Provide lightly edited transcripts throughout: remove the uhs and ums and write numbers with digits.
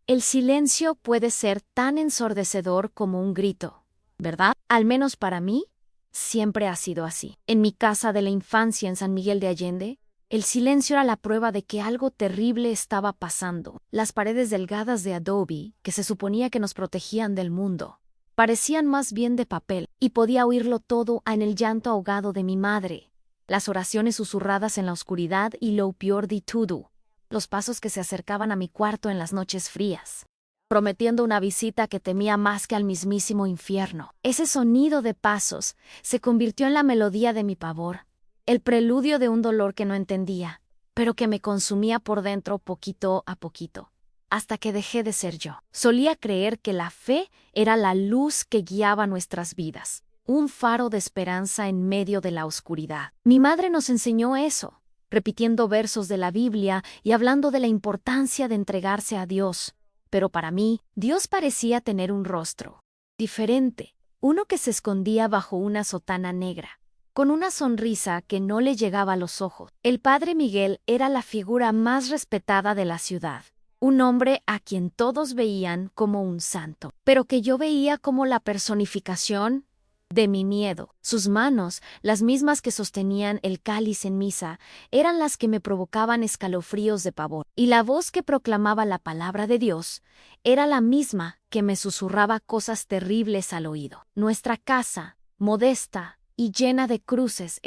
El silencio puede ser tan ensordecedor como un grito, ¿verdad? Al menos para mí, siempre ha sido así. En mi casa de la infancia en San Miguel de Allende, el silencio era la prueba de que algo terrible estaba pasando. Las paredes delgadas de adobe, que se suponía que nos protegían del mundo, parecían más bien de papel, y podía oírlo todo en el llanto ahogado de mi madre, las oraciones susurradas en la oscuridad y lo peor de todo, los pasos que se acercaban a mi cuarto en las noches frías, prometiendo una visita que temía más que al mismísimo infierno. Ese sonido de pasos se convirtió en la melodía de mi pavor, el preludio de un dolor que no entendía, pero que me consumía por dentro poquito a poquito, hasta que dejé de ser yo. Solía creer que la fe era la luz que guiaba nuestras vidas, un faro de esperanza en medio de la oscuridad. Mi madre nos enseñó eso, repitiendo versos de la Biblia y hablando de la importancia de entregarse a Dios. Pero para mí, Dios parecía tener un rostro diferente, uno que se escondía bajo una sotana negra, con una sonrisa que no le llegaba a los ojos. El Padre Miguel era la figura más respetada de la ciudad, un hombre a quien todos veían como un santo, pero que yo veía como la personificación de mi miedo. Sus manos, las mismas que sostenían el cáliz en misa, eran las que me provocaban escalofríos de pavor, y la voz que proclamaba la palabra de Dios era la misma que me susurraba cosas terribles al oído. Nuestra casa, modesta y llena de cruces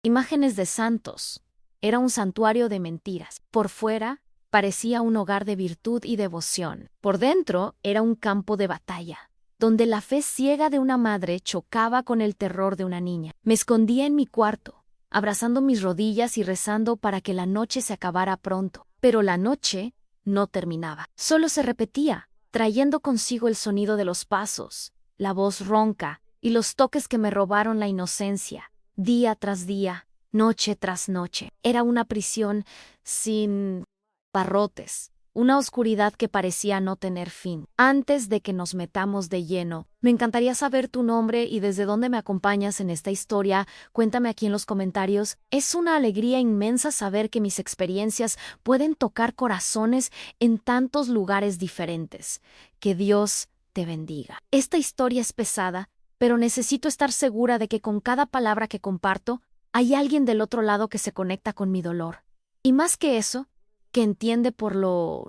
imágenes de santos, era un santuario de mentiras. Por fuera, parecía un hogar de virtud y devoción. Por dentro, era un campo de batalla, donde la fe ciega de una madre chocaba con el terror de una niña. Me escondía en mi cuarto, abrazando mis rodillas y rezando para que la noche se acabara pronto. Pero la noche no terminaba. Solo se repetía, trayendo consigo el sonido de los pasos, la voz ronca y los toques que me robaron la inocencia, día tras día, noche tras noche. Era una prisión sin barrotes, una oscuridad que parecía no tener fin. Antes de que nos metamos de lleno, me encantaría saber tu nombre y desde dónde me acompañas en esta historia. Cuéntame aquí en los comentarios. Es una alegría inmensa saber que mis experiencias pueden tocar corazones en tantos lugares diferentes. Que Dios te bendiga. Esta historia es pesada, pero necesito estar segura de que con cada palabra que comparto, hay alguien del otro lado que se conecta con mi dolor. Y más que eso, que entiende por lo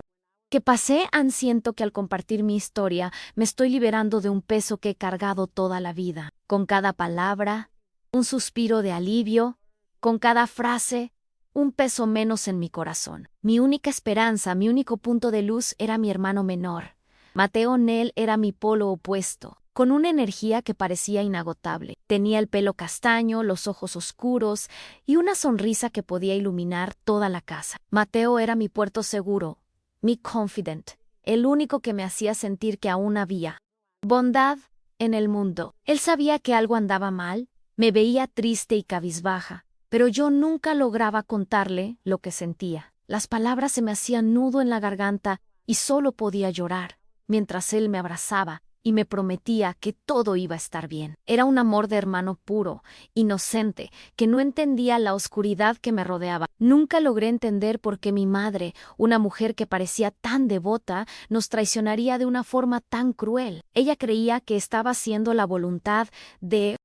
que pasé. Siento que al compartir mi historia me estoy liberando de un peso que he cargado toda la vida. Con cada palabra, un suspiro de alivio, con cada frase, un peso menos en mi corazón. Mi única esperanza, mi único punto de luz era mi hermano menor. Mateo Nel era mi polo opuesto, con una energía que parecía inagotable. Tenía el pelo castaño, los ojos oscuros y una sonrisa que podía iluminar toda la casa. Mateo era mi puerto seguro, mi confident, el único que me hacía sentir que aún había bondad en el mundo. Él sabía que algo andaba mal, me veía triste y cabizbaja, pero yo nunca lograba contarle lo que sentía. Las palabras se me hacían nudo en la garganta y solo podía llorar, mientras él me abrazaba y me prometía que todo iba a estar bien. Era un amor de hermano puro, inocente, que no entendía la oscuridad que me rodeaba. Nunca logré entender por qué mi madre, una mujer que parecía tan devota, nos traicionaría de una forma tan cruel. Ella creía que estaba haciendo la voluntad de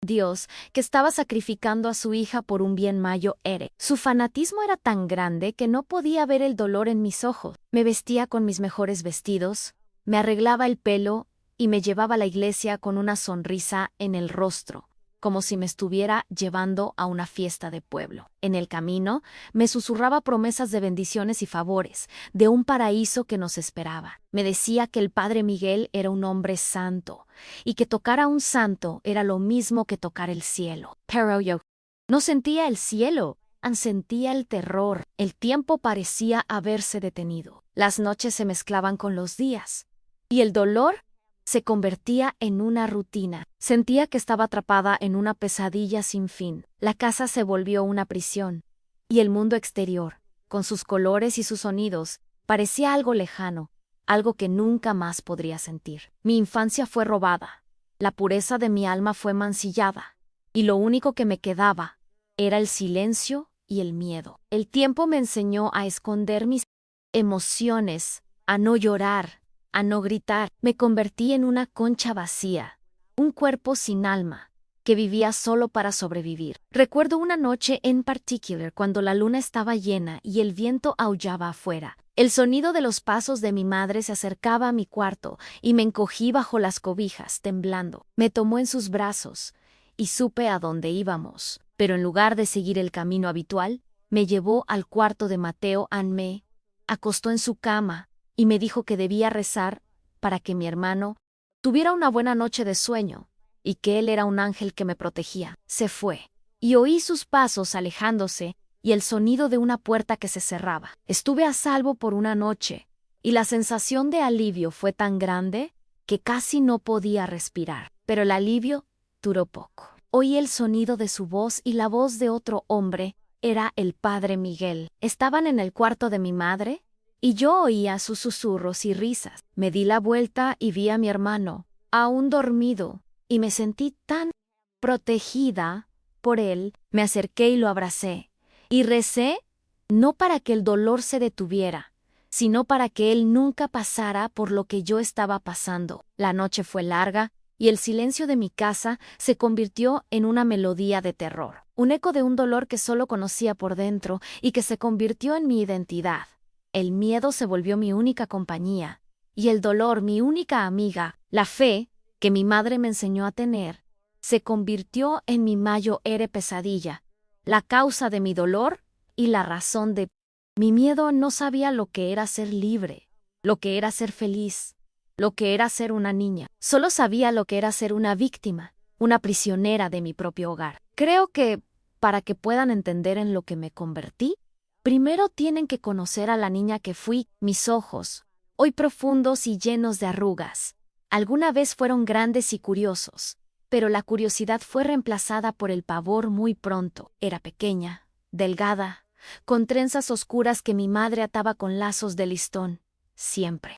Dios, que estaba sacrificando a su hija por un bien mayor. Su fanatismo era tan grande que no podía ver el dolor en mis ojos. Me vestía con mis mejores vestidos, me arreglaba el pelo y me llevaba a la iglesia con una sonrisa en el rostro, como si me estuviera llevando a una fiesta de pueblo. En el camino, me susurraba promesas de bendiciones y favores, de un paraíso que nos esperaba. Me decía que el Padre Miguel era un hombre santo, y que tocar a un santo era lo mismo que tocar el cielo. Pero yo no sentía el cielo, sentía el terror. El tiempo parecía haberse detenido. Las noches se mezclaban con los días, y el dolor se convertía en una rutina. Sentía que estaba atrapada en una pesadilla sin fin. La casa se volvió una prisión, y el mundo exterior, con sus colores y sus sonidos, parecía algo lejano, algo que nunca más podría sentir. Mi infancia fue robada, la pureza de mi alma fue mancillada, y lo único que me quedaba era el silencio y el miedo. El tiempo me enseñó a esconder mis emociones, a no llorar, a no gritar. Me convertí en una concha vacía, un cuerpo sin alma, que vivía solo para sobrevivir. Recuerdo una noche en particular cuando la luna estaba llena y el viento aullaba afuera. El sonido de los pasos de mi madre se acercaba a mi cuarto y me encogí bajo las cobijas, temblando. Me tomó en sus brazos y supe a dónde íbamos, pero en lugar de seguir el camino habitual, me llevó al cuarto de Mateo. Me acostó en su cama y me dijo que debía rezar para que mi hermano tuviera una buena noche de sueño y que él era un ángel que me protegía. Se fue, y oí sus pasos alejándose y el sonido de una puerta que se cerraba. Estuve a salvo por una noche, y la sensación de alivio fue tan grande que casi no podía respirar. Pero el alivio duró poco. Oí el sonido de su voz y la voz de otro hombre. Era el padre Miguel. Estaban en el cuarto de mi madre, y yo oía sus susurros y risas. Me di la vuelta y vi a mi hermano, aún dormido, y me sentí tan protegida por él. Me acerqué y lo abracé, y recé no para que el dolor se detuviera, sino para que él nunca pasara por lo que yo estaba pasando. La noche fue larga, y el silencio de mi casa se convirtió en una melodía de terror, un eco de un dolor que solo conocía por dentro y que se convirtió en mi identidad. El miedo se volvió mi única compañía, y el dolor mi única amiga. La fe que mi madre me enseñó a tener se convirtió en mi mayor pesadilla, la causa de mi dolor y la razón de mi miedo. No sabía lo que era ser libre, lo que era ser feliz, lo que era ser una niña. Solo sabía lo que era ser una víctima, una prisionera de mi propio hogar. Creo que, para que puedan entender en lo que me convertí, primero tienen que conocer a la niña que fui. Mis ojos, hoy profundos y llenos de arrugas, alguna vez fueron grandes y curiosos, pero la curiosidad fue reemplazada por el pavor muy pronto. Era pequeña, delgada, con trenzas oscuras que mi madre ataba con lazos de listón, siempre.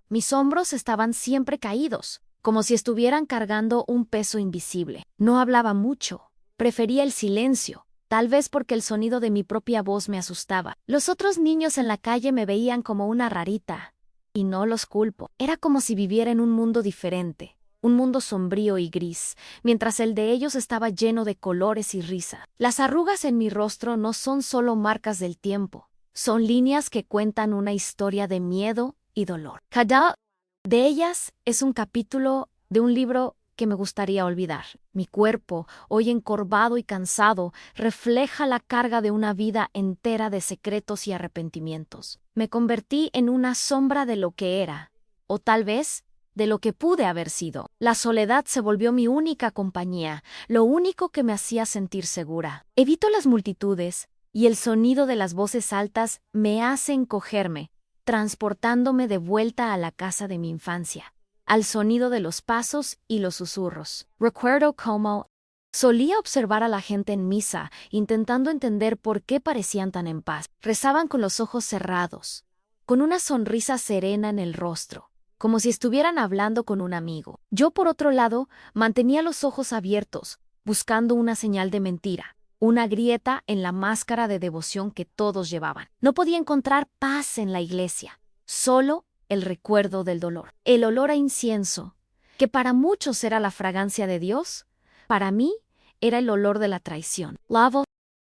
Mis hombros estaban siempre caídos, como si estuvieran cargando un peso invisible. No hablaba mucho, prefería el silencio, tal vez porque el sonido de mi propia voz me asustaba. Los otros niños en la calle me veían como una rarita, y no los culpo. Era como si viviera en un mundo diferente, un mundo sombrío y gris, mientras el de ellos estaba lleno de colores y risa. Las arrugas en mi rostro no son solo marcas del tiempo, son líneas que cuentan una historia de miedo y dolor. Cada de ellas es un capítulo de un libro que me gustaría olvidar. Mi cuerpo, hoy encorvado y cansado, refleja la carga de una vida entera de secretos y arrepentimientos. Me convertí en una sombra de lo que era, o tal vez de lo que pude haber sido. La soledad se volvió mi única compañía, lo único que me hacía sentir segura. Evito las multitudes, y el sonido de las voces altas me hace encogerme, transportándome de vuelta a la casa de mi infancia, al sonido de los pasos y los susurros. Recuerdo cómo solía observar a la gente en misa, intentando entender por qué parecían tan en paz. Rezaban con los ojos cerrados, con una sonrisa serena en el rostro, como si estuvieran hablando con un amigo. Yo, por otro lado, mantenía los ojos abiertos, buscando una señal de mentira, una grieta en la máscara de devoción que todos llevaban. No podía encontrar paz en la iglesia, solo el recuerdo del dolor. El olor a incienso, que para muchos era la fragancia de Dios, para mí era el olor de la traición. La voz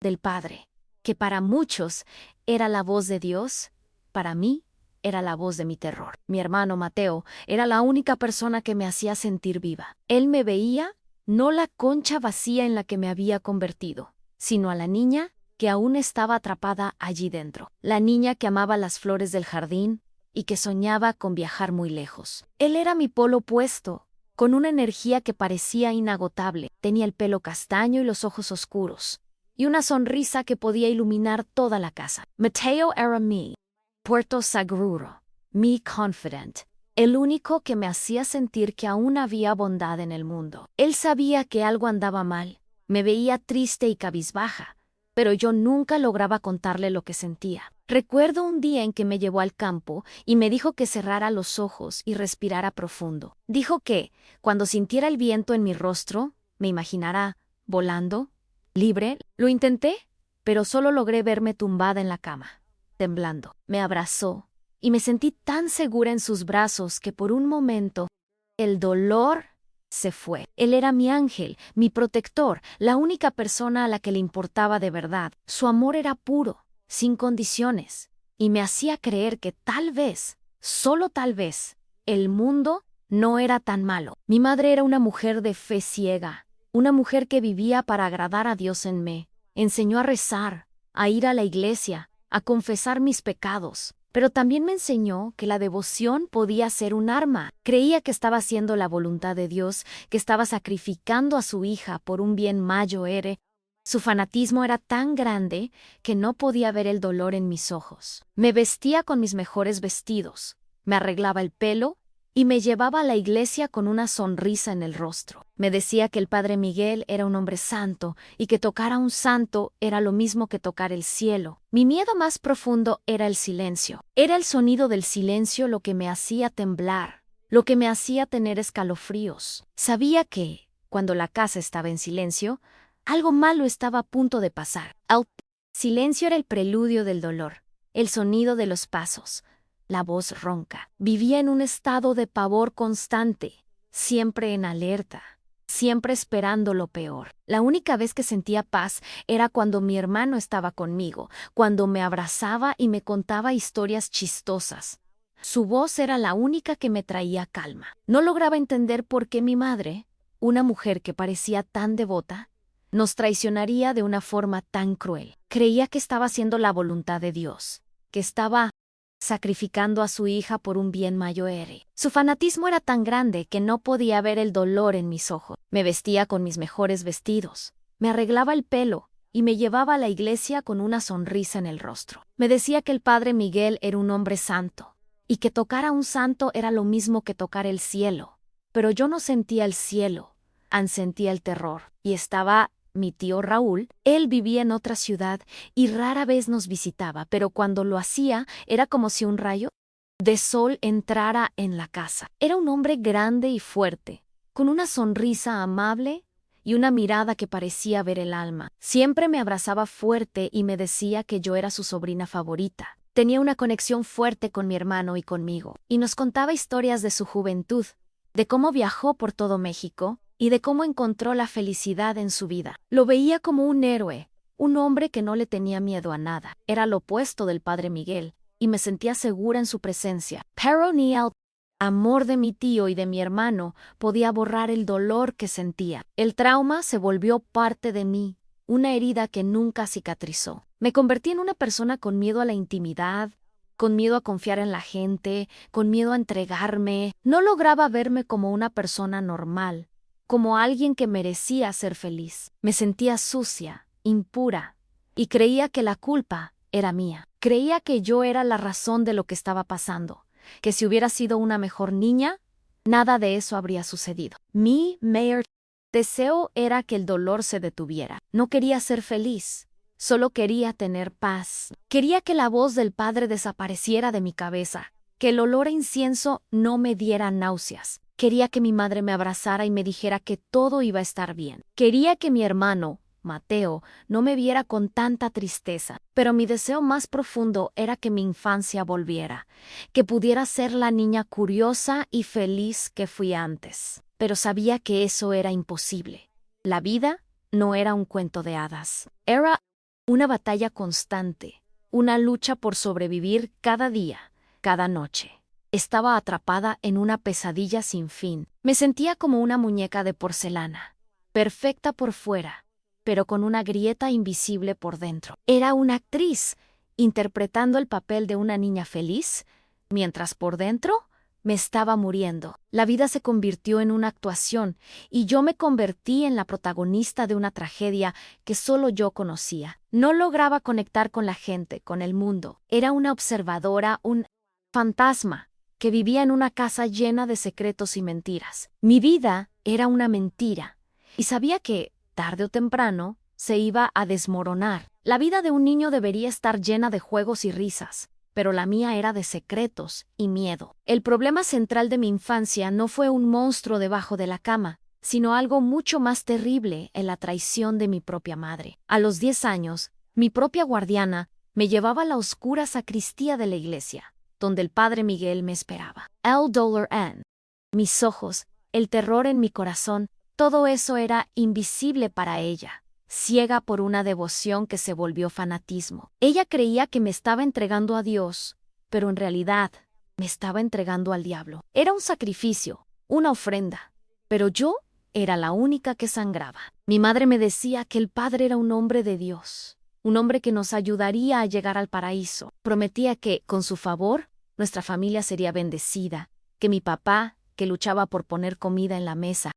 del Padre, que para muchos era la voz de Dios, para mí era la voz de mi terror. Mi hermano Mateo era la única persona que me hacía sentir viva. Él me veía, no la concha vacía en la que me había convertido, sino a la niña que aún estaba atrapada allí dentro. La niña que amaba las flores del jardín y que soñaba con viajar muy lejos. Él era mi polo opuesto, con una energía que parecía inagotable. Tenía el pelo castaño y los ojos oscuros, y una sonrisa que podía iluminar toda la casa. Mateo era mi puerto seguro, mi confident, el único que me hacía sentir que aún había bondad en el mundo. Él sabía que algo andaba mal, me veía triste y cabizbaja, pero yo nunca lograba contarle lo que sentía. Recuerdo un día en que me llevó al campo y me dijo que cerrara los ojos y respirara profundo. Dijo que, cuando sintiera el viento en mi rostro, me imaginara volando, libre. Lo intenté, pero solo logré verme tumbada en la cama, temblando. Me abrazó y me sentí tan segura en sus brazos que por un momento el dolor se fue. Él era mi ángel, mi protector, la única persona a la que le importaba de verdad. Su amor era puro, sin condiciones, y me hacía creer que tal vez, solo tal vez, el mundo no era tan malo. Mi madre era una mujer de fe ciega, una mujer que vivía para agradar a Dios en mí. Enseñó a rezar, a ir a la iglesia, a confesar mis pecados. Pero también me enseñó que la devoción podía ser un arma. Creía que estaba haciendo la voluntad de Dios, que estaba sacrificando a su hija por un bien mayor. Su fanatismo era tan grande que no podía ver el dolor en mis ojos. Me vestía con mis mejores vestidos, me arreglaba el pelo y me llevaba a la iglesia con una sonrisa en el rostro. Me decía que el Padre Miguel era un hombre santo y que tocar a un santo era lo mismo que tocar el cielo. Mi miedo más profundo era el silencio. Era el sonido del silencio lo que me hacía temblar, lo que me hacía tener escalofríos. Sabía que, cuando la casa estaba en silencio, algo malo estaba a punto de pasar. El silencio era el preludio del dolor, el sonido de los pasos, la voz ronca. Vivía en un estado de pavor constante, siempre en alerta, siempre esperando lo peor. La única vez que sentía paz era cuando mi hermano estaba conmigo, cuando me abrazaba y me contaba historias chistosas. Su voz era la única que me traía calma. No lograba entender por qué mi madre, una mujer que parecía tan devota, nos traicionaría de una forma tan cruel. Creía que estaba haciendo la voluntad de Dios, que estaba sacrificando a su hija por un bien mayor. Su fanatismo era tan grande que no podía ver el dolor en mis ojos. Me vestía con mis mejores vestidos, me arreglaba el pelo y me llevaba a la iglesia con una sonrisa en el rostro. Me decía que el Padre Miguel era un hombre santo y que tocar a un santo era lo mismo que tocar el cielo. Pero yo no sentía el cielo, sentía el terror. Y estaba mi tío Raúl. Él vivía en otra ciudad y rara vez nos visitaba, pero cuando lo hacía era como si un rayo de sol entrara en la casa. Era un hombre grande y fuerte, con una sonrisa amable y una mirada que parecía ver el alma. Siempre me abrazaba fuerte y me decía que yo era su sobrina favorita. Tenía una conexión fuerte con mi hermano y conmigo, y nos contaba historias de su juventud, de cómo viajó por todo México y de cómo encontró la felicidad en su vida. Lo veía como un héroe, un hombre que no le tenía miedo a nada. Era lo opuesto del Padre Miguel, y me sentía segura en su presencia. Pero ni el amor de mi tío y de mi hermano podía borrar el dolor que sentía. El trauma se volvió parte de mí, una herida que nunca cicatrizó. Me convertí en una persona con miedo a la intimidad, con miedo a confiar en la gente, con miedo a entregarme. No lograba verme como una persona normal, como alguien que merecía ser feliz. Me sentía sucia, impura, y creía que la culpa era mía. Creía que yo era la razón de lo que estaba pasando, que si hubiera sido una mejor niña, nada de eso habría sucedido. Mi mayor deseo era que el dolor se detuviera. No quería ser feliz, solo quería tener paz. Quería que la voz del Padre desapareciera de mi cabeza, que el olor a incienso no me diera náuseas. Quería que mi madre me abrazara y me dijera que todo iba a estar bien. Quería que mi hermano, Mateo, no me viera con tanta tristeza. Pero mi deseo más profundo era que mi infancia volviera, que pudiera ser la niña curiosa y feliz que fui antes. Pero sabía que eso era imposible. La vida no era un cuento de hadas. Era una batalla constante, una lucha por sobrevivir cada día, cada noche. Estaba atrapada en una pesadilla sin fin. Me sentía como una muñeca de porcelana, perfecta por fuera, pero con una grieta invisible por dentro. Era una actriz, interpretando el papel de una niña feliz, mientras por dentro me estaba muriendo. La vida se convirtió en una actuación, y yo me convertí en la protagonista de una tragedia que solo yo conocía. No lograba conectar con la gente, con el mundo. Era una observadora, un fantasma, que vivía en una casa llena de secretos y mentiras. Mi vida era una mentira, y sabía que, tarde o temprano, se iba a desmoronar. La vida de un niño debería estar llena de juegos y risas, pero la mía era de secretos y miedo. El problema central de mi infancia no fue un monstruo debajo de la cama, sino algo mucho más terrible, en la traición de mi propia madre. A los 10 años, mi propia guardiana me llevaba a la oscura sacristía de la iglesia. donde el padre Miguel me esperaba. El dolor en mis ojos, el terror en mi corazón, todo eso era invisible para ella, ciega por una devoción que se volvió fanatismo. Ella creía que me estaba entregando a Dios, pero en realidad me estaba entregando al diablo. Era un sacrificio, una ofrenda, pero yo era la única que sangraba. Mi madre me decía que el padre era un hombre de Dios, un hombre que nos ayudaría a llegar al paraíso. Prometía que, con su favor, nuestra familia sería bendecida, que mi papá, que luchaba por poner comida en la mesa,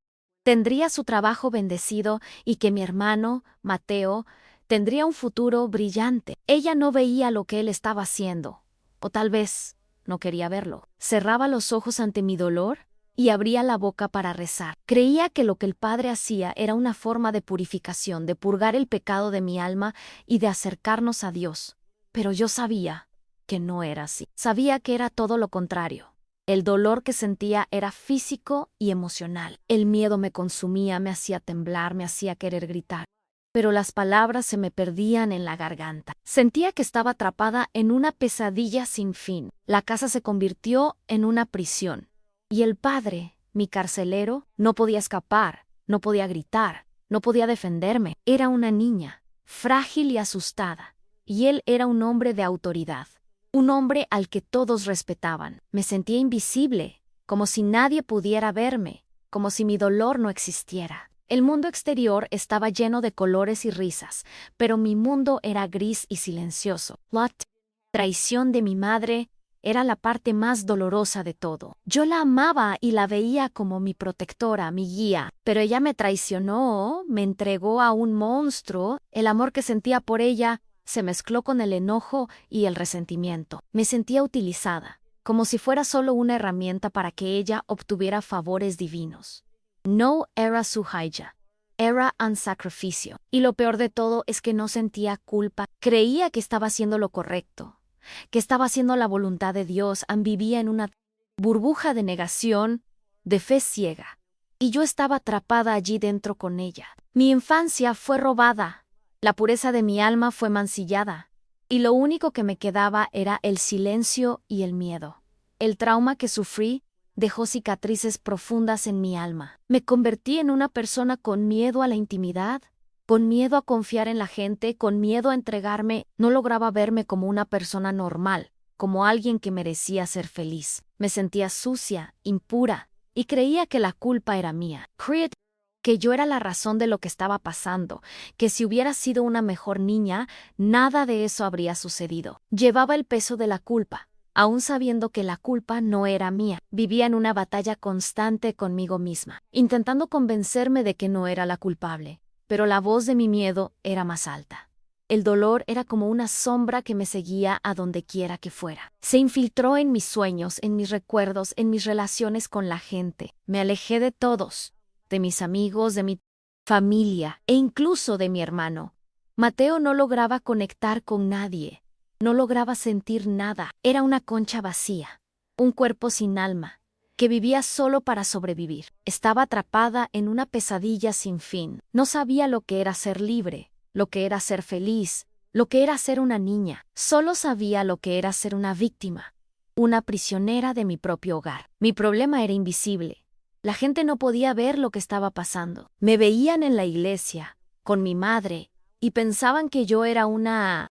tendría su trabajo bendecido y que mi hermano, Mateo, tendría un futuro brillante. Ella no veía lo que él estaba haciendo, o tal vez no quería verlo. Cerraba los ojos ante mi dolor y abría la boca para rezar. Creía que lo que el Padre hacía era una forma de purificación, de purgar el pecado de mi alma y de acercarnos a Dios. Pero yo sabía que no era así. Sabía que era todo lo contrario. El dolor que sentía era físico y emocional. El miedo me consumía, me hacía temblar, me hacía querer gritar. Pero las palabras se me perdían en la garganta. Sentía que estaba atrapada en una pesadilla sin fin. La casa se convirtió en una prisión. Y el padre, mi carcelero, no podía escapar, no podía gritar, no podía defenderme. Era una niña, frágil y asustada. Y él era un hombre de autoridad. Un hombre al que todos respetaban. Me sentía invisible, como si nadie pudiera verme, como si mi dolor no existiera. El mundo exterior estaba lleno de colores y risas, pero mi mundo era gris y silencioso. La traición de mi madre era la parte más dolorosa de todo. Yo la amaba y la veía como mi protectora, mi guía, pero ella me traicionó, me entregó a un monstruo. El amor que sentía por ella se mezcló con el enojo y el resentimiento. Me sentía utilizada, como si fuera solo una herramienta para que ella obtuviera favores divinos. No era su hija, era un sacrificio. Y lo peor de todo es que no sentía culpa. Creía que estaba haciendo lo correcto, que estaba haciendo la voluntad de Dios. Vivía en una burbuja de negación, de fe ciega. Y yo estaba atrapada allí dentro con ella. Mi infancia fue robada. La pureza de mi alma fue mancillada, y lo único que me quedaba era el silencio y el miedo. El trauma que sufrí dejó cicatrices profundas en mi alma. Me convertí en una persona con miedo a la intimidad, con miedo a confiar en la gente, con miedo a entregarme. No lograba verme como una persona normal, como alguien que merecía ser feliz. Me sentía sucia, impura, y creía que la culpa era mía. Creía que yo era la razón de lo que estaba pasando, que si hubiera sido una mejor niña, nada de eso habría sucedido. Llevaba el peso de la culpa, aún sabiendo que la culpa no era mía. Vivía en una batalla constante conmigo misma, intentando convencerme de que no era la culpable, pero la voz de mi miedo era más alta. El dolor era como una sombra que me seguía a donde quiera que fuera. Se infiltró en mis sueños, en mis recuerdos, en mis relaciones con la gente. Me alejé de todos, de mis amigos, de mi familia e incluso de mi hermano. Mateo no lograba conectar con nadie, no lograba sentir nada. Era una concha vacía, un cuerpo sin alma, que vivía solo para sobrevivir. Estaba atrapada en una pesadilla sin fin. No sabía lo que era ser libre, lo que era ser feliz, lo que era ser una niña. Solo sabía lo que era ser una víctima, una prisionera de mi propio hogar. Mi problema era invisible. La gente no podía ver lo que estaba pasando. Me veían en la iglesia, con mi madre, y pensaban que yo era una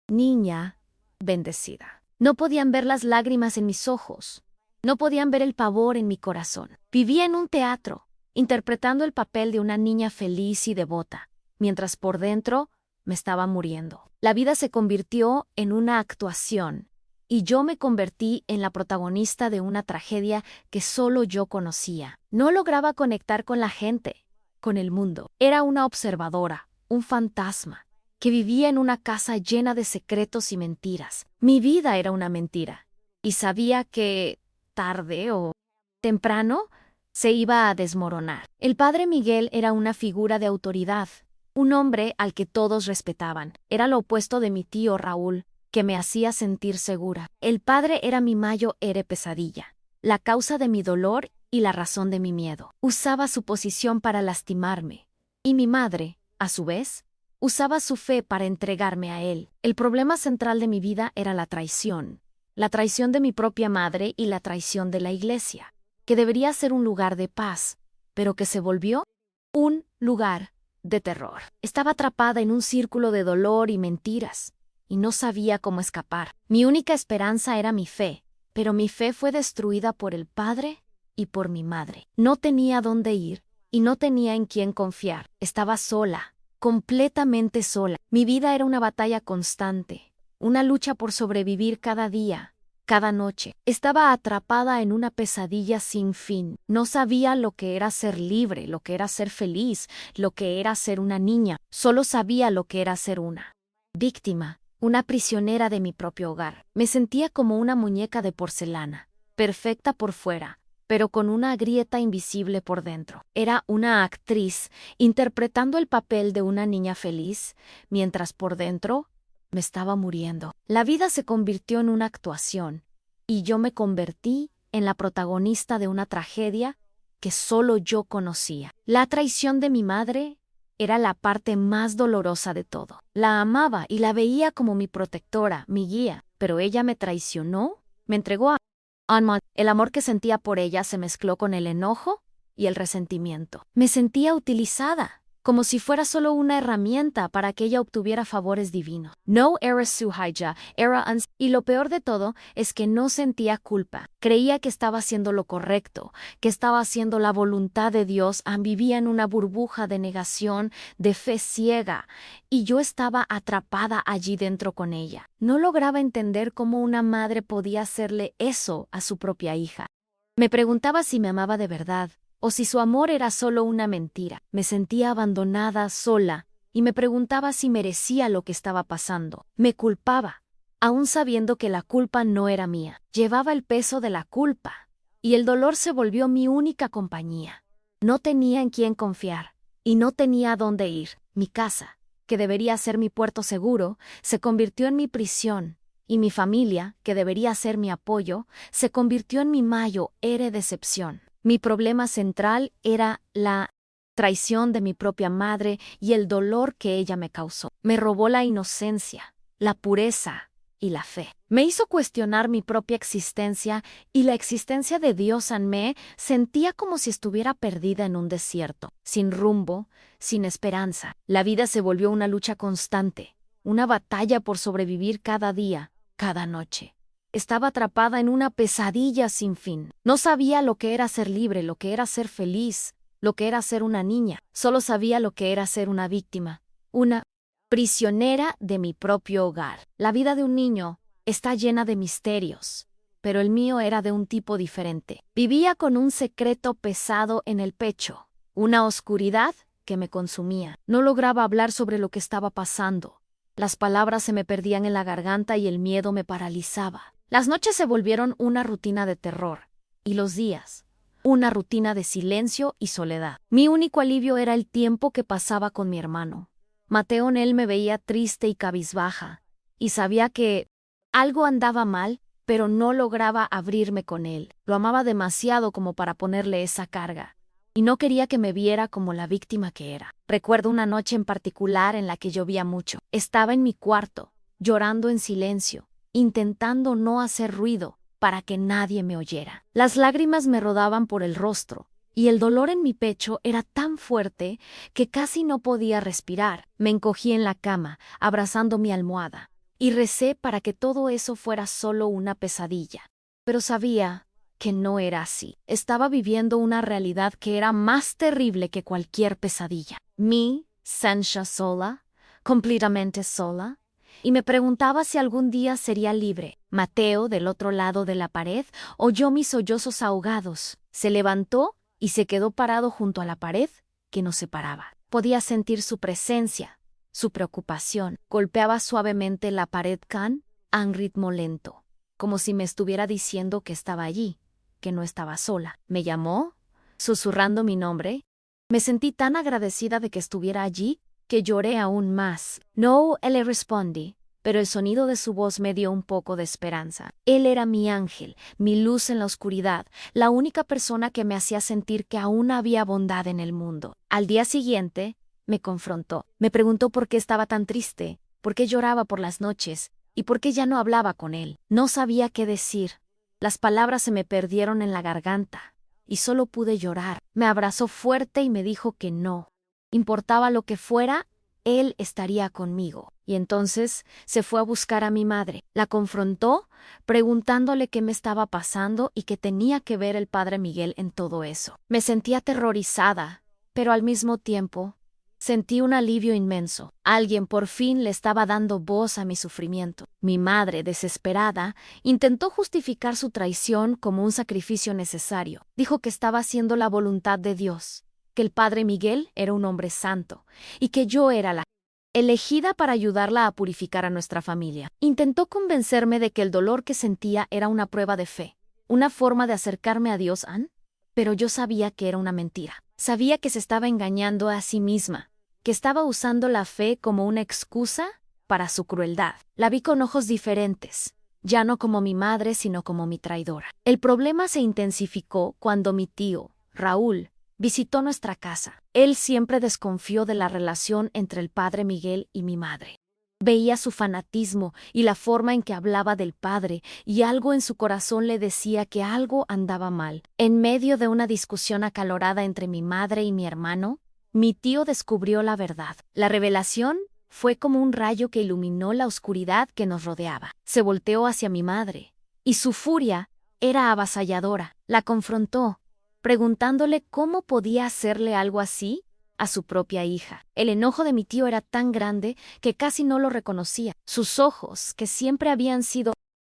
niña bendecida. No podían ver las lágrimas en mis ojos. No podían ver el pavor en mi corazón. Vivía en un teatro, interpretando el papel de una niña feliz y devota, mientras por dentro me estaba muriendo. La vida se convirtió en una actuación, y yo me convertí en la protagonista de una tragedia que solo yo conocía. No lograba conectar con la gente, con el mundo. Era una observadora, un fantasma, que vivía en una casa llena de secretos y mentiras. Mi vida era una mentira, y sabía que, tarde o temprano, se iba a desmoronar. El padre Miguel era una figura de autoridad, un hombre al que todos respetaban. Era lo opuesto de mi tío Raúl, que me hacía sentir segura. El padre era mi mayor pesadilla, la causa de mi dolor y la razón de mi miedo. Usaba su posición para lastimarme. Y mi madre, a su vez, usaba su fe para entregarme a él. El problema central de mi vida era la traición. la traición de mi propia madre y la traición de la iglesia, que debería ser un lugar de paz, pero que se volvió un lugar de terror. Estaba atrapada en un círculo de dolor y mentiras, y no sabía cómo escapar. Mi única esperanza era mi fe, pero mi fe fue destruida por el Padre y por mi madre. No tenía dónde ir y no tenía en quién confiar. Estaba sola, completamente sola. Mi vida era una batalla constante, una lucha por sobrevivir cada día, cada noche. Estaba atrapada en una pesadilla sin fin. No sabía lo que era ser libre, lo que era ser feliz, lo que era ser una niña. Solo sabía lo que era ser una víctima, una prisionera de mi propio hogar. Me sentía como una muñeca de porcelana, perfecta por fuera, pero con una grieta invisible por dentro. Era una actriz interpretando el papel de una niña feliz, mientras por dentro me estaba muriendo. La vida se convirtió en una actuación, y yo me convertí en la protagonista de una tragedia que solo yo conocía. La traición de mi madre era la parte más dolorosa de todo. La amaba y la veía como mi protectora, mi guía, pero ella me traicionó, me entregó a Anma. El amor que sentía por ella se mezcló con el enojo y el resentimiento. Me sentía utilizada, como si fuera solo una herramienta para que ella obtuviera favores divinos. No era su hija, era y lo peor de todo es que no sentía culpa. Creía que estaba haciendo lo correcto, que estaba haciendo la voluntad de Dios. Vivía en una burbuja de negación, de fe ciega, y yo estaba atrapada allí dentro con ella. No lograba entender cómo una madre podía hacerle eso a su propia hija. Me preguntaba si me amaba de verdad, o si su amor era solo una mentira. Me sentía abandonada, sola, y me preguntaba si merecía lo que estaba pasando. Me culpaba, aún sabiendo que la culpa no era mía. Llevaba el peso de la culpa, y el dolor se volvió mi única compañía. No tenía en quién confiar, y no tenía a dónde ir. Mi casa, que debería ser mi puerto seguro, se convirtió en mi prisión, y mi familia, que debería ser mi apoyo, se convirtió en mi mayor decepción. Mi problema central era la traición de mi propia madre y el dolor que ella me causó. Me robó la inocencia, la pureza y la fe. Me hizo cuestionar mi propia existencia y la existencia de Dios en mí. Sentía como si estuviera perdida en un desierto, sin rumbo, sin esperanza. La vida se volvió una lucha constante, una batalla por sobrevivir cada día, cada noche. Estaba atrapada en una pesadilla sin fin. No sabía lo que era ser libre, lo que era ser feliz, lo que era ser una niña. Solo sabía lo que era ser una víctima, una prisionera de mi propio hogar. La vida de un niño está llena de misterios, pero el mío era de un tipo diferente. Vivía con un secreto pesado en el pecho, una oscuridad que me consumía. No lograba hablar sobre lo que estaba pasando. Las palabras se me perdían en la garganta y el miedo me paralizaba. Las noches se volvieron una rutina de terror, y los días, una rutina de silencio y soledad. Mi único alivio era el tiempo que pasaba con mi hermano. Mateo en él me veía triste y cabizbaja, y sabía que algo andaba mal, pero no lograba abrirme con él. Lo amaba demasiado como para ponerle esa carga, y no quería que me viera como la víctima que era. Recuerdo una noche en particular en la que llovía mucho. Estaba en mi cuarto, llorando en silencio, intentando no hacer ruido para que nadie me oyera. Las lágrimas me rodaban por el rostro, y el dolor en mi pecho era tan fuerte que casi no podía respirar. Me encogí en la cama, abrazando mi almohada, y recé para que todo eso fuera solo una pesadilla. Pero sabía que no era así. Estaba viviendo una realidad que era más terrible que cualquier pesadilla. Me sentía sola, completamente sola, y me preguntaba si algún día sería libre. Mateo, del otro lado de la pared, oyó mis sollozos ahogados. Se levantó y se quedó parado junto a la pared que nos separaba. Podía sentir su presencia, su preocupación. Golpeaba suavemente la pared a un ritmo lento, como si me estuviera diciendo que estaba allí, que no estaba sola. Me llamó, susurrando mi nombre. Me sentí tan agradecida de que estuviera allí que lloré aún más. No, le respondí, pero el sonido de su voz me dio un poco de esperanza. Él era mi ángel, mi luz en la oscuridad, la única persona que me hacía sentir que aún había bondad en el mundo. Al día siguiente, me confrontó. Me preguntó por qué estaba tan triste, por qué lloraba por las noches, ¿Y por qué ya no hablaba con él? No sabía qué decir. Las palabras se me perdieron en la garganta, y solo pude llorar. Me abrazó fuerte y me dijo que no. Importaba lo que fuera, él estaría conmigo. Y entonces se fue a buscar a mi madre. La confrontó, preguntándole qué me estaba pasando y qué tenía que ver el padre Miguel en todo eso. Me sentía aterrorizada, pero al mismo tiempo sentí un alivio inmenso. Alguien por fin le estaba dando voz a mi sufrimiento. Mi madre, desesperada, intentó justificar su traición como un sacrificio necesario. Dijo que estaba haciendo la voluntad de Dios, que el padre Miguel era un hombre santo y que yo era la elegida para ayudarla a purificar a nuestra familia. Intentó convencerme de que el dolor que sentía era una prueba de fe, una forma de acercarme a Dios, pero yo sabía que era una mentira. Sabía que se estaba engañando a sí misma, que estaba usando la fe como una excusa para su crueldad. La vi con ojos diferentes, ya no como mi madre, sino como mi traidora. El problema se intensificó cuando mi tío, Raúl, visitó nuestra casa. Él siempre desconfió de la relación entre el padre Miguel y mi madre. Veía su fanatismo y la forma en que hablaba del padre, y algo en su corazón le decía que algo andaba mal. En medio de una discusión acalorada entre mi madre y mi hermano, mi tío descubrió la verdad. La revelación fue como un rayo que iluminó la oscuridad que nos rodeaba. Se volteó hacia mi madre, y su furia era avasalladora. La confrontó, preguntándole cómo podía hacerle algo así a su propia hija. El enojo de mi tío era tan grande que casi no lo reconocía. Sus ojos, que siempre habían sido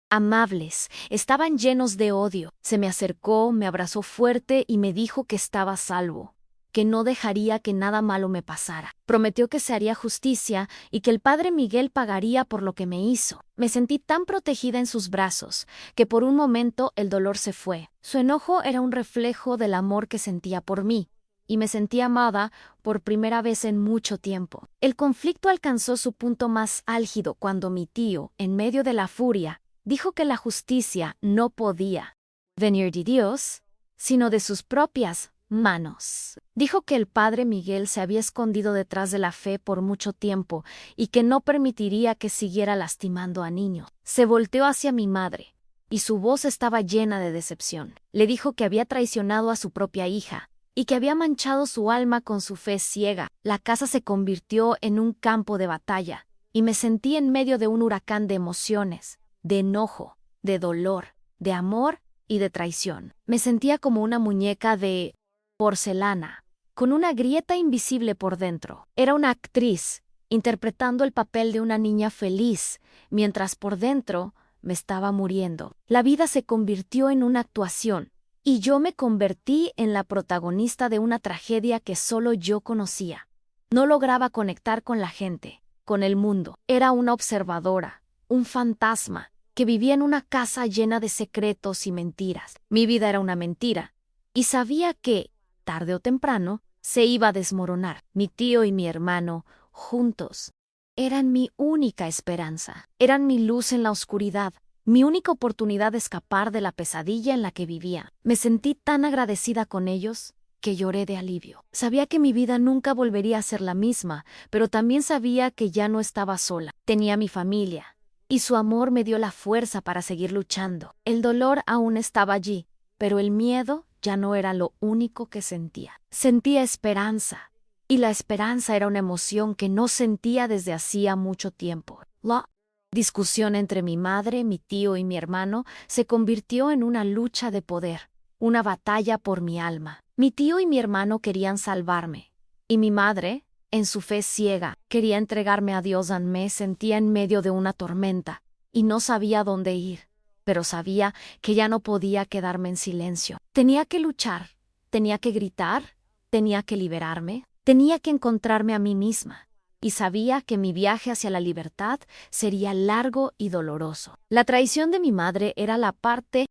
amables, estaban llenos de odio. Se me acercó, me abrazó fuerte y me dijo que estaba a salvo, que no dejaría que nada malo me pasara. Prometió que se haría justicia y que el padre Miguel pagaría por lo que me hizo. Me sentí tan protegida en sus brazos que por un momento el dolor se fue. Su enojo era un reflejo del amor que sentía por mí, y me sentí amada por primera vez en mucho tiempo. El conflicto alcanzó su punto más álgido cuando mi tío, en medio de la furia, dijo que la justicia no podía venir de Dios, sino de sus propias manos. Dijo que el padre Miguel se había escondido detrás de la fe por mucho tiempo y que no permitiría que siguiera lastimando a niños. Se volteó hacia mi madre, y su voz estaba llena de decepción. Le dijo que había traicionado a su propia hija y que había manchado su alma con su fe ciega. La casa se convirtió en un campo de batalla, y me sentí en medio de un huracán de emociones, de enojo, de dolor, de amor y de traición. Me sentía como una muñeca de porcelana, con una grieta invisible por dentro. Era una actriz, interpretando el papel de una niña feliz, mientras por dentro me estaba muriendo. La vida se convirtió en una actuación, y yo me convertí en la protagonista de una tragedia que solo yo conocía. No lograba conectar con la gente, con el mundo. Era una observadora, un fantasma, que vivía en una casa llena de secretos y mentiras. Mi vida era una mentira, y sabía que, tarde o temprano, se iba a desmoronar. Mi tío y mi hermano, juntos, eran mi única esperanza. Eran mi luz en la oscuridad, mi única oportunidad de escapar de la pesadilla en la que vivía. Me sentí tan agradecida con ellos que lloré de alivio. Sabía que mi vida nunca volvería a ser la misma, pero también sabía que ya no estaba sola. Tenía mi familia, y su amor me dio la fuerza para seguir luchando. El dolor aún estaba allí, pero el miedo ya no era lo único que sentía. Sentía esperanza, y la esperanza era una emoción que no sentía desde hacía mucho tiempo. La discusión entre mi madre, mi tío y mi hermano se convirtió en una lucha de poder, una batalla por mi alma. Mi tío y mi hermano querían salvarme, y mi madre, en su fe ciega, quería entregarme a Dios. Me sentía en medio de una tormenta, y no sabía dónde ir, pero sabía que ya no podía quedarme en silencio. Tenía que luchar, tenía que gritar, tenía que liberarme, tenía que encontrarme a mí misma. Y sabía que mi viaje hacia la libertad sería largo y doloroso. La traición de mi madre era la parte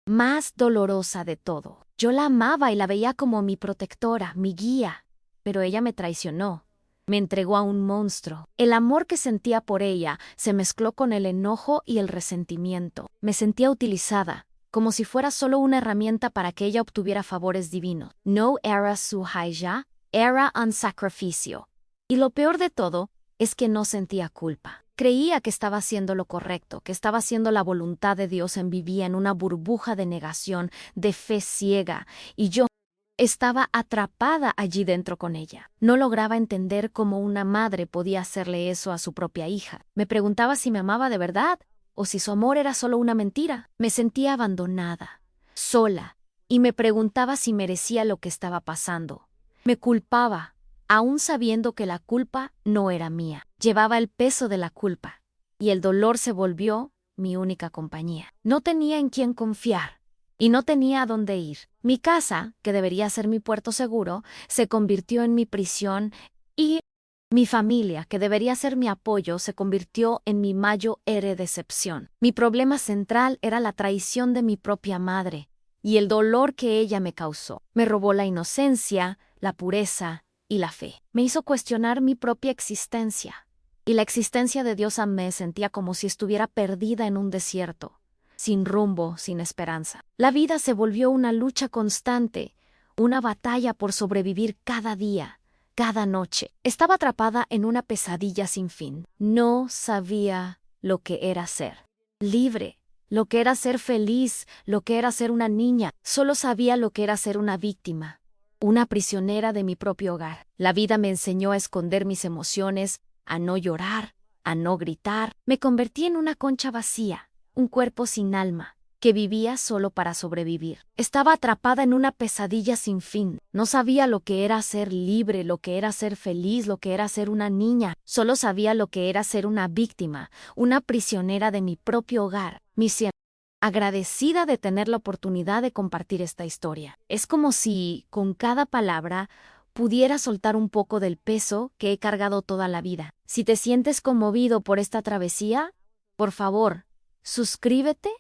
más dolorosa de todo. Yo la amaba y la veía como mi protectora, mi guía, pero ella me traicionó. Me entregó a un monstruo. El amor que sentía por ella se mezcló con el enojo y el resentimiento. Me sentía utilizada, como si fuera solo una herramienta para que ella obtuviera favores divinos. No era su hija, era un sacrificio. Y lo peor de todo es que no sentía culpa. Creía que estaba haciendo lo correcto, que estaba haciendo la voluntad de Dios. Vivía en una burbuja de negación, de fe ciega, y yo estaba atrapada allí dentro con ella. No lograba entender cómo una madre podía hacerle eso a su propia hija. Me preguntaba si me amaba de verdad o si su amor era solo una mentira. Me sentía abandonada, sola, y me preguntaba si merecía lo que estaba pasando. Me culpaba, aún sabiendo que la culpa no era mía. Llevaba el peso de la culpa, y el dolor se volvió mi única compañía. No tenía en quién confiar, y no tenía a dónde ir. Mi casa, que debería ser mi puerto seguro, se convirtió en mi prisión, y mi familia, que debería ser mi apoyo, se convirtió en mi mayor decepción. Mi problema central era la traición de mi propia madre, y el dolor que ella me causó. Me robó la inocencia, la pureza y la fe. Me hizo cuestionar mi propia existencia. Y la existencia de Dios. Me sentía como si estuviera perdida en un desierto, sin rumbo, sin esperanza. La vida se volvió una lucha constante, una batalla por sobrevivir cada día, cada noche. Estaba atrapada en una pesadilla sin fin. No sabía lo que era ser libre, lo que era ser feliz, lo que era ser una niña. Solo sabía lo que era ser una víctima, una prisionera de mi propio hogar. La vida me enseñó a esconder mis emociones, a no llorar, a no gritar. Me convertí en una concha vacía, un cuerpo sin alma, que vivía solo para sobrevivir. Estaba atrapada en una pesadilla sin fin. No sabía lo que era ser libre, lo que era ser feliz, lo que era ser una niña. Solo sabía lo que era ser una víctima, una prisionera de mi propio hogar. Agradecida de tener la oportunidad de compartir esta historia. Es como si, con cada palabra, pudiera soltar un poco del peso que he cargado toda la vida. Si te sientes conmovido por esta travesía, por favor, suscríbete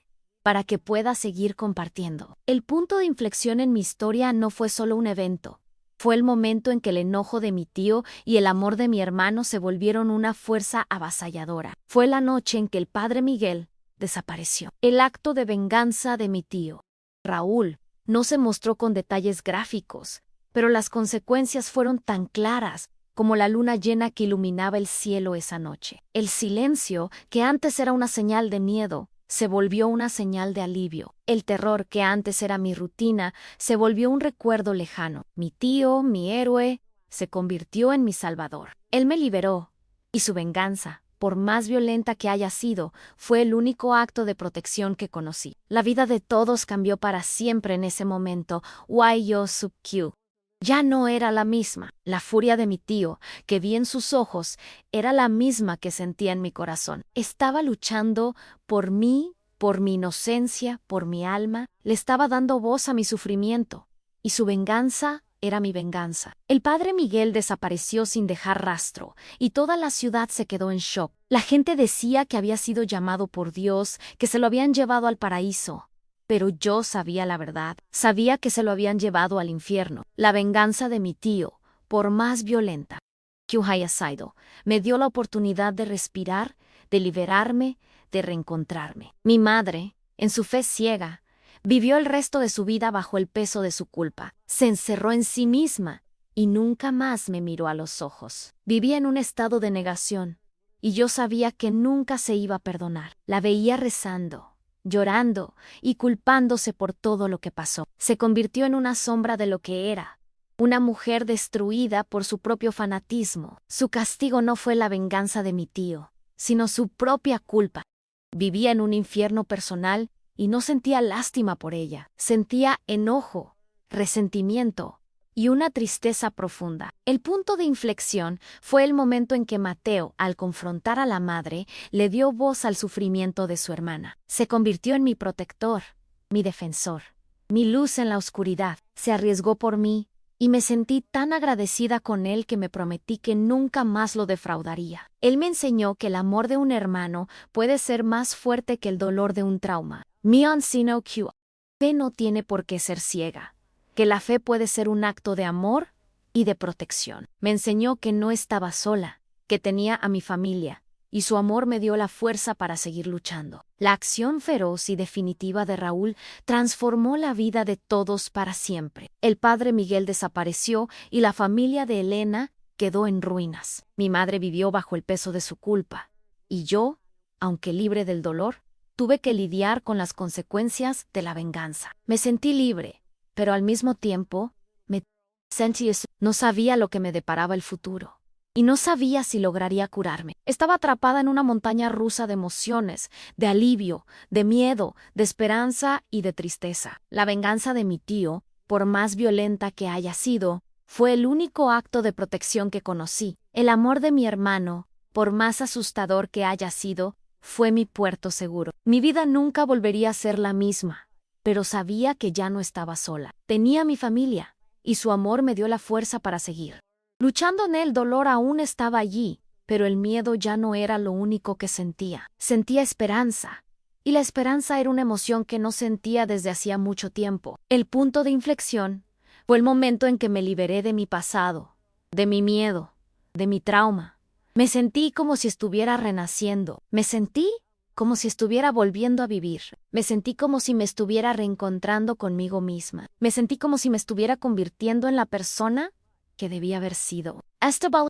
para que puedas seguir compartiendo. El punto de inflexión en mi historia no fue solo un evento. Fue el momento en que el enojo de mi tío y el amor de mi hermano se volvieron una fuerza avasalladora. Fue la noche en que el padre Miguel desapareció. El acto de venganza de mi tío Raúl no se mostró con detalles gráficos, pero las consecuencias fueron tan claras como la luna llena que iluminaba el cielo esa noche. El silencio, que antes era una señal de miedo, se volvió una señal de alivio. El terror, que antes era mi rutina, se volvió un recuerdo lejano. Mi tío, mi héroe, se convirtió en mi salvador. Él me liberó, y su venganza, por más violenta que haya sido, fue el único acto de protección que conocí. La vida de todos cambió para siempre en ese momento. YO-Q. Ya no era la misma. La furia de mi tío, que vi en sus ojos, era la misma que sentía en mi corazón. Estaba luchando por mí, por mi inocencia, por mi alma. Le estaba dando voz a mi sufrimiento. Y su venganza era mi venganza. El padre Miguel desapareció sin dejar rastro, y toda la ciudad se quedó en shock. La gente decía que había sido llamado por Dios, que se lo habían llevado al paraíso. Pero yo sabía la verdad. Sabía que se lo habían llevado al infierno. La venganza de mi tío, por más violenta que haya sido, me dio la oportunidad de respirar, de liberarme, de reencontrarme. Mi madre, en su fe ciega, vivió el resto de su vida bajo el peso de su culpa. Se encerró en sí misma y nunca más me miró a los ojos. Vivía en un estado de negación, y yo sabía que nunca se iba a perdonar. La veía rezando, llorando y culpándose por todo lo que pasó. Se convirtió en una sombra de lo que era, una mujer destruida por su propio fanatismo. Su castigo no fue la venganza de mi tío, sino su propia culpa. Vivía en un infierno personal y no sentía lástima por ella. Sentía enojo, resentimiento y una tristeza profunda. El punto de inflexión fue el momento en que Mateo, al confrontar a la madre, le dio voz al sufrimiento de su hermana. Se convirtió en mi protector, mi defensor, mi luz en la oscuridad. Se arriesgó por mí y me sentí tan agradecida con él que me prometí que nunca más lo defraudaría. Él me enseñó que el amor de un hermano puede ser más fuerte que el dolor de un trauma. Mion Sino Q. Fe no tiene por qué ser ciega, que la fe puede ser un acto de amor y de protección. Me enseñó que no estaba sola, que tenía a mi familia, y su amor me dio la fuerza para seguir luchando. La acción feroz y definitiva de Raúl transformó la vida de todos para siempre. El padre Miguel desapareció y la familia de Elena quedó en ruinas. Mi madre vivió bajo el peso de su culpa, Y yo, aunque libre del dolor, tuve que lidiar con las consecuencias de la venganza. Me sentí libre, pero al mismo tiempo, me sentí no sabía lo que me deparaba el futuro. Y no sabía si lograría curarme. Estaba atrapada en una montaña rusa de emociones, de alivio, de miedo, de esperanza y de tristeza. La venganza de mi tío, por más violenta que haya sido, fue el único acto de protección que conocí. El amor de mi hermano, por más asustador que haya sido, fue mi puerto seguro. Mi vida nunca volvería a ser la misma, pero sabía que ya no estaba sola. Tenía mi familia, y su amor me dio la fuerza para seguir. Luchando en el dolor aún estaba allí, pero el miedo ya no era lo único que sentía. Sentía esperanza, y la esperanza era una emoción que no sentía desde hacía mucho tiempo. El punto de inflexión fue el momento en que me liberé de mi pasado, de mi miedo, de mi trauma. Me sentí como si estuviera renaciendo. Me sentí como si estuviera volviendo a vivir. Me sentí como si me estuviera reencontrando conmigo misma. Me sentí como si me estuviera convirtiendo en la persona que debía haber sido. Estaba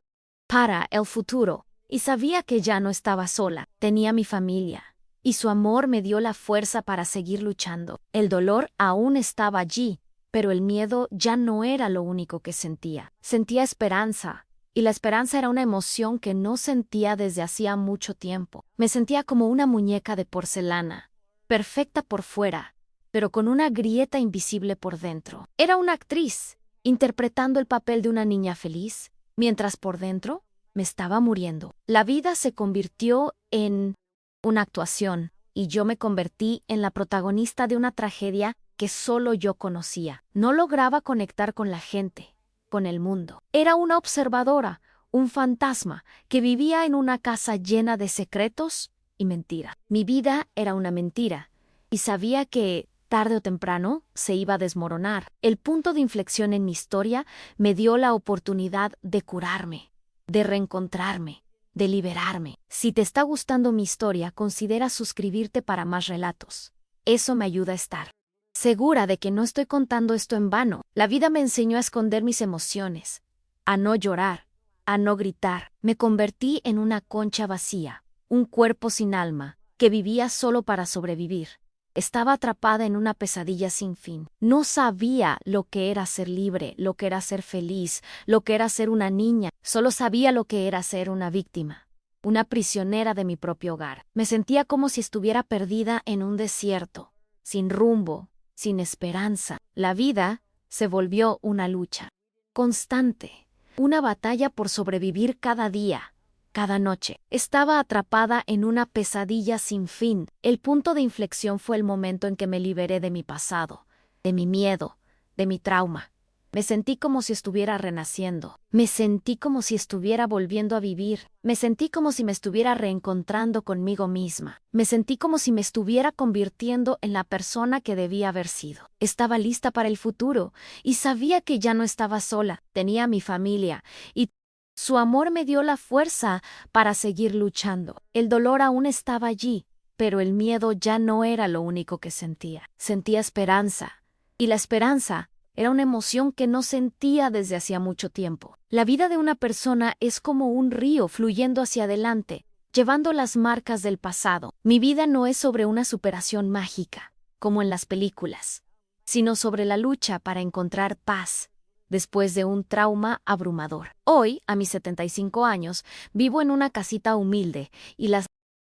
para el futuro, y sabía que ya no estaba sola. Tenía mi familia, y su amor me dio la fuerza para seguir luchando. El dolor aún estaba allí, pero el miedo ya no era lo único que sentía. Sentía esperanza, y la esperanza era una emoción que no sentía desde hacía mucho tiempo. Me sentía como una muñeca de porcelana, perfecta por fuera, pero con una grieta invisible por dentro. Era una actriz, interpretando el papel de una niña feliz, mientras por dentro me estaba muriendo. La vida se convirtió en una actuación, y yo me convertí en la protagonista de una tragedia que solo yo conocía. No lograba conectar con la gente, con el mundo. Era una observadora, un fantasma, que vivía en una casa llena de secretos y mentira. Mi vida era una mentira, y sabía que tarde o temprano se iba a desmoronar. El punto de inflexión en mi historia me dio la oportunidad de curarme, de reencontrarme, de liberarme. Si te está gustando mi historia, considera suscribirte para más relatos. Eso me ayuda a estar segura de que no estoy contando esto en vano. La vida me enseñó a esconder mis emociones, a no llorar, a no gritar. Me convertí en una concha vacía, un cuerpo sin alma, que vivía solo para sobrevivir. Estaba atrapada en una pesadilla sin fin. No sabía lo que era ser libre, lo que era ser feliz, lo que era ser una niña. Solo sabía lo que era ser una víctima, una prisionera de mi propio hogar. Me sentía como si estuviera perdida en un desierto, sin rumbo, sin esperanza. La vida se volvió una lucha constante, una batalla por sobrevivir cada día. Cada noche estaba atrapada en una pesadilla sin fin. El punto de inflexión fue el momento en que me liberé de mi pasado, de mi miedo, de mi trauma. Me sentí como si estuviera renaciendo. Me sentí como si estuviera volviendo a vivir. Me sentí como si me estuviera reencontrando conmigo misma. Me sentí como si me estuviera convirtiendo en la persona que debía haber sido. Estaba lista para el futuro y sabía que ya no estaba sola. Tenía a mi familia y su amor me dio la fuerza para seguir luchando. El dolor aún estaba allí, pero el miedo ya no era lo único que sentía. Sentía esperanza, y la esperanza era una emoción que no sentía desde hacía mucho tiempo. La vida de una persona es como un río fluyendo hacia adelante, llevando las marcas del pasado. Mi vida no es sobre una superación mágica, como en las películas, sino sobre la lucha para encontrar paz después de un trauma abrumador. Hoy, a mis 75 años, vivo en una casita humilde y las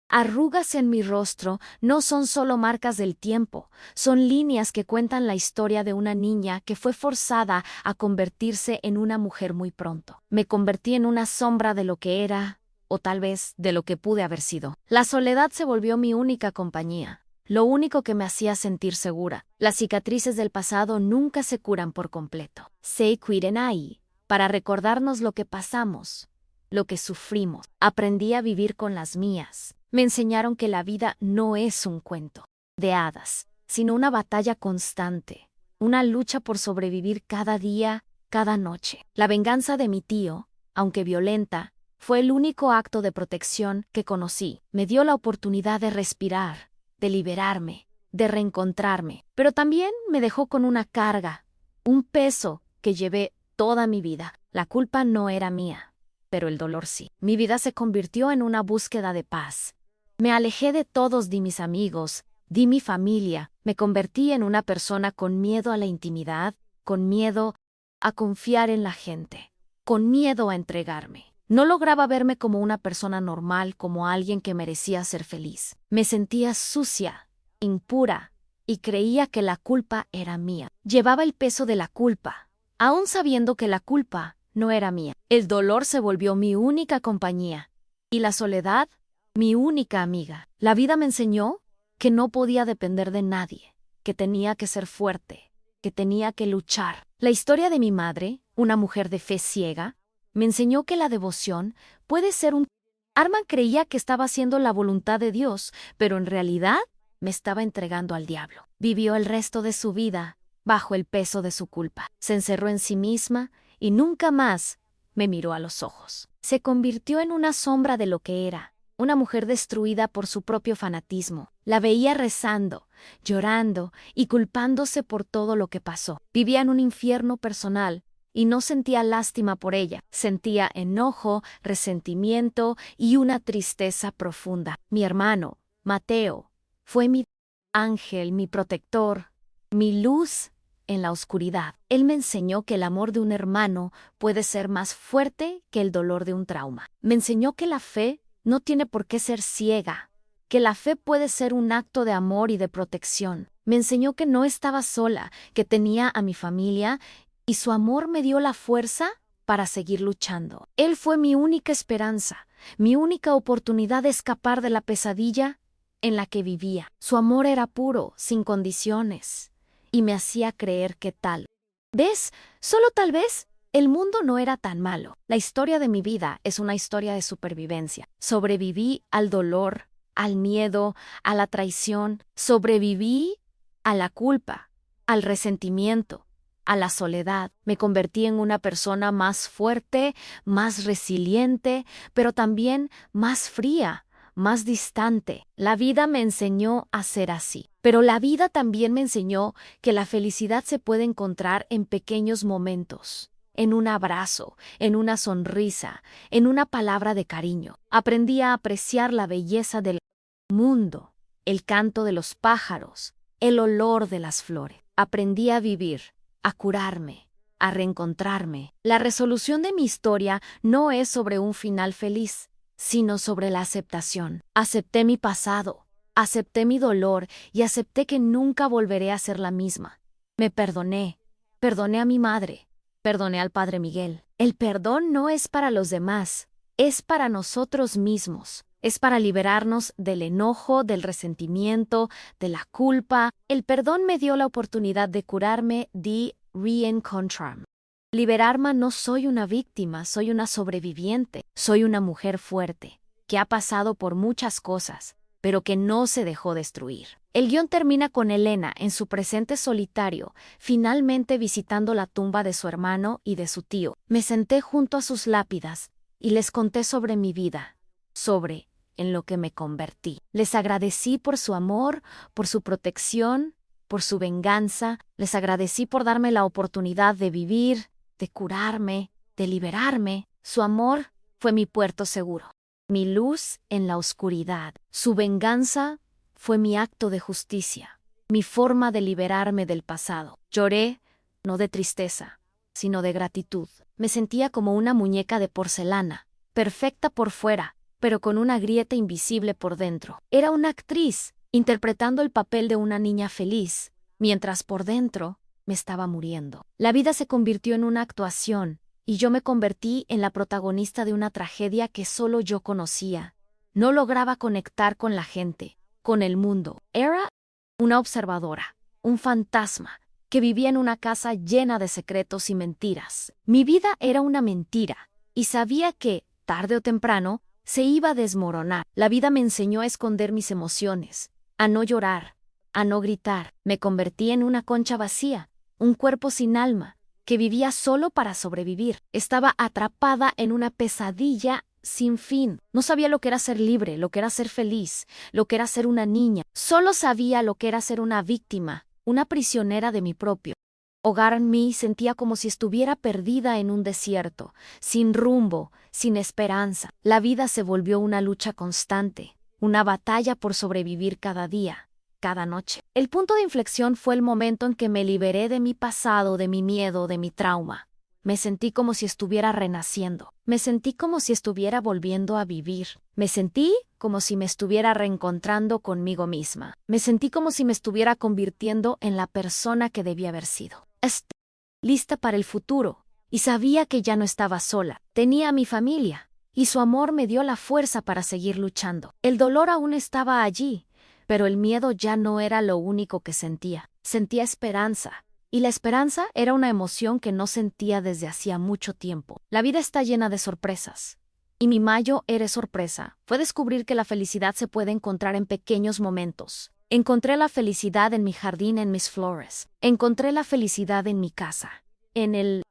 arrugas en mi rostro no son solo marcas del tiempo, son líneas que cuentan la historia de una niña que fue forzada a convertirse en una mujer muy pronto. Me convertí en una sombra de lo que era, o tal vez de lo que pude haber sido. La soledad se volvió mi única compañía, lo único que me hacía sentir segura. Las cicatrices del pasado nunca se curan por completo. Se cuiden ahí, para recordarnos lo que pasamos, lo que sufrimos. Aprendí a vivir con las mías. Me enseñaron que la vida no es un cuento de hadas, sino una batalla constante, una lucha por sobrevivir cada día, cada noche. La venganza de mi tío, aunque violenta, fue el único acto de protección que conocí. Me dio la oportunidad de respirar, de liberarme, de reencontrarme, pero también me dejó con una carga, un peso que llevé toda mi vida. La culpa no era mía, pero el dolor sí. Mi vida se convirtió en una búsqueda de paz. Me alejé de todos de mis amigos, de mi familia, me convertí en una persona con miedo a la intimidad, con miedo a confiar en la gente, con miedo a entregarme. No lograba verme como una persona normal, como alguien que merecía ser feliz. Me sentía sucia, impura, y creía que la culpa era mía. Llevaba el peso de la culpa, aún sabiendo que la culpa no era mía. El dolor se volvió mi única compañía, y la soledad, mi única amiga. La vida me enseñó que no podía depender de nadie, que tenía que ser fuerte, que tenía que luchar. La historia de mi madre, una mujer de fe ciega, me enseñó que la devoción puede ser un... Arman creía que estaba haciendo la voluntad de Dios, pero en realidad me estaba entregando al diablo. Vivió el resto de su vida bajo el peso de su culpa. Se encerró en sí misma y nunca más me miró a los ojos. Se convirtió en una sombra de lo que era, una mujer destruida por su propio fanatismo. La veía rezando, llorando y culpándose por todo lo que pasó. Vivía en un infierno personal y no sentía lástima por ella. Sentía enojo, resentimiento y una tristeza profunda. Mi hermano, Mateo, fue mi ángel, mi protector, mi luz en la oscuridad. Él me enseñó que el amor de un hermano puede ser más fuerte que el dolor de un trauma. Me enseñó que la fe no tiene por qué ser ciega, que la fe puede ser un acto de amor y de protección. Me enseñó que no estaba sola, que tenía a mi familia y su amor me dio la fuerza para seguir luchando. Él fue mi única esperanza, mi única oportunidad de escapar de la pesadilla en la que vivía. Su amor era puro, sin condiciones, y me hacía creer que ¿ves? Solo tal vez el mundo no era tan malo. La historia de mi vida es una historia de supervivencia. Sobreviví al dolor, al miedo, a la traición. Sobreviví a la culpa, al resentimiento, a la soledad. Me convertí en una persona más fuerte, más resiliente, pero también más fría, más distante. La vida me enseñó a ser así. Pero la vida también me enseñó que la felicidad se puede encontrar en pequeños momentos, en un abrazo, en una sonrisa, en una palabra de cariño. Aprendí a apreciar la belleza del mundo, el canto de los pájaros, el olor de las flores. Aprendí a vivir, a curarme, a reencontrarme. La resolución de mi historia no es sobre un final feliz, sino sobre la aceptación. Acepté mi pasado, acepté mi dolor y acepté que nunca volveré a ser la misma. Me perdoné, perdoné a mi madre, perdoné al Padre Miguel. El perdón no es para los demás, es para nosotros mismos. Es para liberarnos del enojo, del resentimiento, de la culpa. El perdón me dio la oportunidad de curarme, de reencontrarme. Liberarme, no soy una víctima, soy una sobreviviente. Soy una mujer fuerte, que ha pasado por muchas cosas, pero que no se dejó destruir. El guión termina con Elena en su presente solitario, finalmente visitando la tumba de su hermano y de su tío. Me senté junto a sus lápidas y les conté sobre mi vida, sobre en lo que me convertí. Les agradecí por su amor, por su protección, por su venganza. Les agradecí por darme la oportunidad de vivir, de curarme, de liberarme. Su amor fue mi puerto seguro, mi luz en la oscuridad. Su venganza fue mi acto de justicia, mi forma de liberarme del pasado. Lloré, no de tristeza, sino de gratitud. Me sentía como una muñeca de porcelana, perfecta por fuera, pero con una grieta invisible por dentro. Era una actriz, interpretando el papel de una niña feliz, mientras por dentro me estaba muriendo. La vida se convirtió en una actuación, y yo me convertí en la protagonista de una tragedia que solo yo conocía. No lograba conectar con la gente, con el mundo. Era una observadora, un fantasma, que vivía en una casa llena de secretos y mentiras. Mi vida era una mentira, y sabía que, tarde o temprano, se iba a desmoronar. La vida me enseñó a esconder mis emociones, a no llorar, a no gritar. Me convertí en una concha vacía, un cuerpo sin alma, que vivía solo para sobrevivir. Estaba atrapada en una pesadilla sin fin. No sabía lo que era ser libre, lo que era ser feliz, lo que era ser una niña. Solo sabía lo que era ser una víctima, una prisionera de mi propio hogar en mí sentía como si estuviera perdida en un desierto, sin rumbo, sin esperanza. La vida se volvió una lucha constante, una batalla por sobrevivir cada día, cada noche. El punto de inflexión fue el momento en que me liberé de mi pasado, de mi miedo, de mi trauma. Me sentí como si estuviera renaciendo. Me sentí como si estuviera volviendo a vivir. Me sentí como si me estuviera reencontrando conmigo misma. Me sentí como si me estuviera convirtiendo en la persona que debía haber sido. Estoy lista para el futuro, y sabía que ya no estaba sola. Tenía a mi familia, y su amor me dio la fuerza para seguir luchando. El dolor aún estaba allí, pero el miedo ya no era lo único que sentía. Sentía esperanza. Y la esperanza era una emoción que no sentía desde hacía mucho tiempo. La vida está llena de sorpresas. Y mi mayo era sorpresa. Fue descubrir que la felicidad se puede encontrar en pequeños momentos. Encontré la felicidad en mi jardín, en mis flores. Encontré la felicidad en mi casa. En el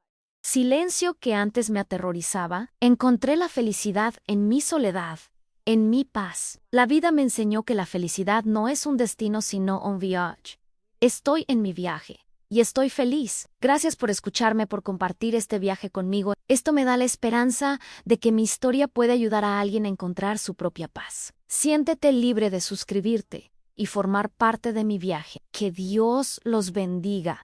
silencio que antes me aterrorizaba, encontré la felicidad en mi soledad, en mi paz. La vida me enseñó que la felicidad no es un destino sino un viaje. Estoy en mi viaje. Y estoy feliz. Gracias por escucharme, por compartir este viaje conmigo. Esto me da la esperanza de que mi historia puede ayudar a alguien a encontrar su propia paz. Siéntete libre de suscribirte y formar parte de mi viaje. Que Dios los bendiga.